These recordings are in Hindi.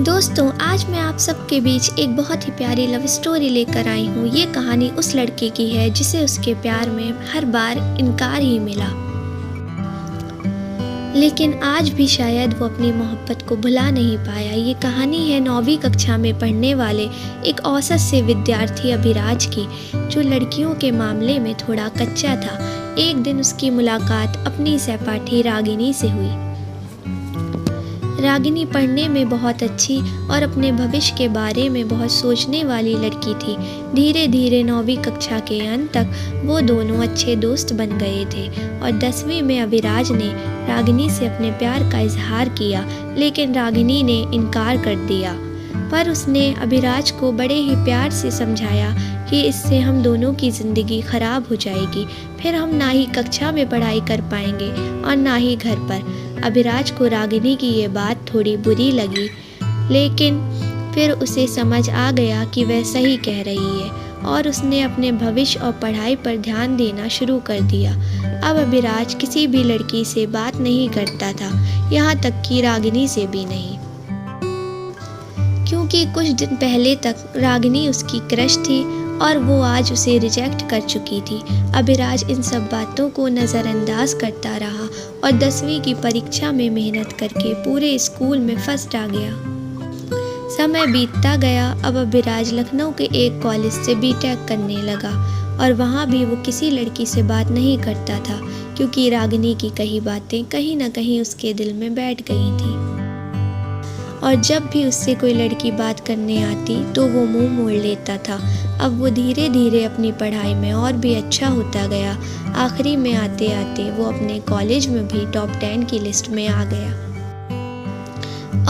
दोस्तों, आज मैं आप सबके बीच एक बहुत ही प्यारी लव स्टोरी लेकर आई हूँ। ये कहानी उस लड़के की है जिसे उसके प्यार में हर बार इनकार ही मिला, लेकिन आज भी शायद वो अपनी मोहब्बत को भुला नहीं पाया। ये कहानी है 9वीं कक्षा में पढ़ने वाले एक औसत से विद्यार्थी अभिराज की, जो लड़कियों के मामले में थोड़ा कच्चा था। एक दिन उसकी मुलाकात अपनी सहपाठी रागिनी से हुई। रागिनी पढ़ने में बहुत अच्छी और अपने भविष्य के बारे में बहुत सोचने वाली लड़की थी। धीरे धीरे 9वीं कक्षा के अंत तक वो दोनों अच्छे दोस्त बन गए थे और 10वीं में अभिराज ने रागिनी से अपने प्यार का इजहार किया, लेकिन रागिनी ने इनकार कर दिया। पर उसने अभिराज को बड़े ही प्यार से समझाया कि इससे हम दोनों की ज़िंदगी ख़राब हो जाएगी, फिर हम ना ही कक्षा में पढ़ाई कर पाएंगे और ना ही घर पर। अभिराज को रागिनी की ये बात थोड़ी बुरी लगी, लेकिन फिर उसे समझ आ गया कि वह सही कह रही है और उसने अपने भविष्य और पढ़ाई पर ध्यान देना शुरू कर दिया। अब अभिराज किसी भी लड़की से बात नहीं करता था, यहाँ तक कि रागिनी से भी नहीं, क्योंकि कुछ दिन पहले तक रागिनी उसकी क्रश थी और वो आज उसे रिजेक्ट कर चुकी थी। अभिराज इन सब बातों को नज़रअंदाज करता रहा और 10वीं की परीक्षा में मेहनत करके पूरे स्कूल में फर्स्ट आ गया। समय बीतता गया। अब अभिराज लखनऊ के एक कॉलेज से बीटेक करने लगा और वहाँ भी वो किसी लड़की से बात नहीं करता था, क्योंकि रागिनी की कही बातें कहीं ना कहीं उसके दिल में बैठ गई थी और जब भी उससे कोई लड़की बात करने आती तो वो मुंह मोड़ लेता था। अब वो धीरे धीरे अपनी पढ़ाई में और भी अच्छा होता गया। आखिरी में आते आते वो अपने कॉलेज में भी टॉप 10 की लिस्ट में आ गया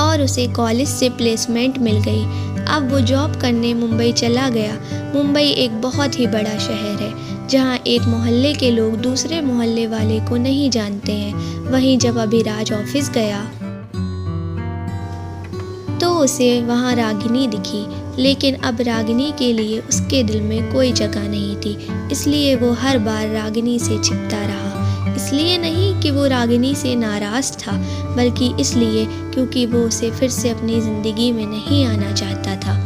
और उसे कॉलेज से प्लेसमेंट मिल गई। अब वो जॉब करने मुंबई चला गया। मुंबई एक बहुत ही बड़ा शहर है, जहाँ एक मोहल्ले के लोग दूसरे मोहल्ले वाले को नहीं जानते हैं। वहीं जब अभिराज ऑफिस गया तो उसे वहाँ रागिनी दिखी, लेकिन अब रागिनी के लिए उसके दिल में कोई जगह नहीं थी। इसलिए वो हर बार रागिनी से छिपता रहा। इसलिए नहीं कि वो रागिनी से नाराज़ था, बल्कि इसलिए क्योंकि वो उसे फिर से अपनी ज़िंदगी में नहीं आना चाहता था।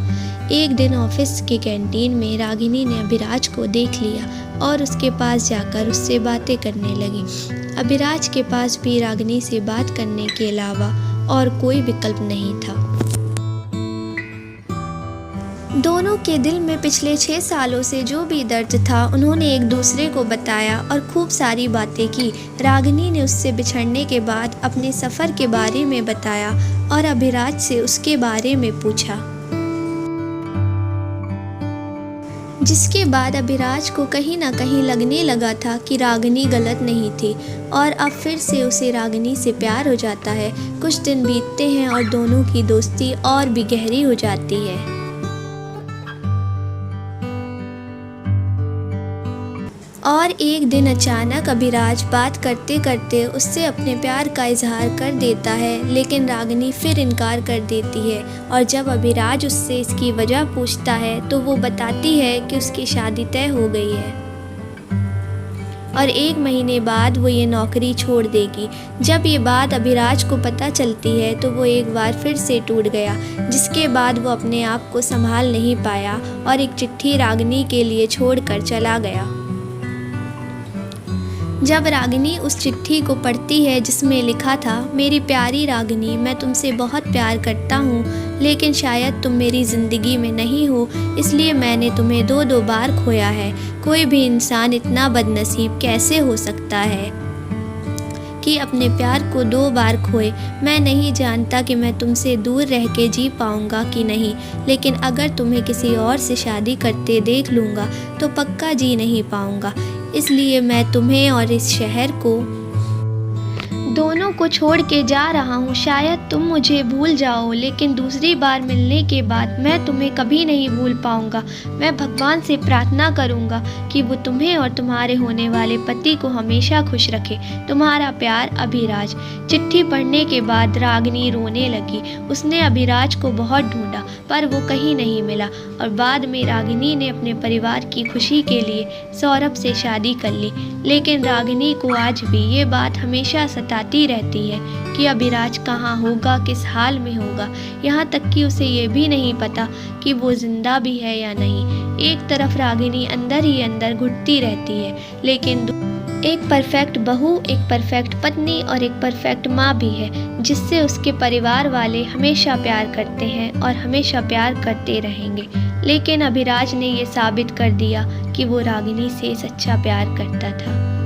एक दिन ऑफिस की कैंटीन में रागिनी ने अभिराज को देख लिया और उसके पास जाकर उससे बातें करने लगी। अभिराज के पास भी रागिनी से बात करने के अलावा और कोई विकल्प नहीं था। दोनों के दिल में पिछले 6 सालों से जो भी दर्द था, उन्होंने एक दूसरे को बताया और खूब सारी बातें की। रागिनी ने उससे बिछड़ने के बाद अपने सफ़र के बारे में बताया और अभिराज से उसके बारे में पूछा, जिसके बाद अभिराज को कहीं ना कहीं लगने लगा था कि रागिनी गलत नहीं थी और अब फिर से उसे रागिनी से प्यार हो जाता है। कुछ दिन बीतते हैं और दोनों की दोस्ती और भी गहरी हो जाती है। और एक दिन अचानक अभिराज बात करते करते उससे अपने प्यार का इजहार कर देता है, लेकिन रागिनी फिर इनकार कर देती है और जब अभिराज उससे इसकी वजह पूछता है तो वो बताती है कि उसकी शादी तय हो गई है और 1 महीने बाद वो ये नौकरी छोड़ देगी। जब ये बात अभिराज को पता चलती है तो वो एक बार फिर से टूट गया, जिसके बाद वो अपने आप को संभाल नहीं पाया और एक चिट्ठी रागिनी के लिए छोड़कर चला गया। जब रागिनी उस चिट्ठी को पढ़ती है जिसमें लिखा था, मेरी प्यारी रागिनी, मैं तुमसे बहुत प्यार करता हूँ, लेकिन शायद तुम मेरी ज़िंदगी में नहीं हो, इसलिए मैंने तुम्हें 2 बार खोया है। कोई भी इंसान इतना बदनसीब कैसे हो सकता है कि अपने प्यार को 2 बार खोए। मैं नहीं जानता कि मैं तुमसे दूर रह के जी पाऊँगा कि नहीं, लेकिन अगर तुम्हें किसी और से शादी करते देख लूँगा तो पक्का जी नहीं पाऊँगा। इसलिए मैं तुम्हें और इस शहर को दोनों को छोड़ के जा रहा हूँ। शायद तुम मुझे भूल जाओ, लेकिन दूसरी बार मिलने के बाद मैं तुम्हें कभी नहीं भूल पाऊँगा। मैं भगवान से प्रार्थना करूँगा कि वो तुम्हें और तुम्हारे होने वाले पति को हमेशा खुश रखे। तुम्हारा प्यार, अभिराज। चिट्ठी पढ़ने के बाद रागिनी रोने लगी। उसने अभिराज को बहुत ढूंढा पर वो कहीं नहीं मिला और बाद में रागिनी ने अपने परिवार की खुशी के लिए सौरभ से शादी कर ली। लेकिन रागिनी को आज भी ये बात हमेशा सताती रहती है कि अभिराज कहाँ हो होगा, किस हाल में होगा। यहाँ तक कि उसे ये भी नहीं पता कि वो जिंदा भी है या नहीं। एक तरफ रागिनी अंदर ही अंदर घुटती रहती है, लेकिन एक परफेक्ट बहू, एक परफेक्ट पत्नी और एक परफेक्ट माँ भी है, जिससे उसके परिवार वाले हमेशा प्यार करते हैं और हमेशा प्यार करते रहेंगे। लेकिन अभिराज ने ये साबित कर दिया कि वो रागिनी से सच्चा प्यार करता था।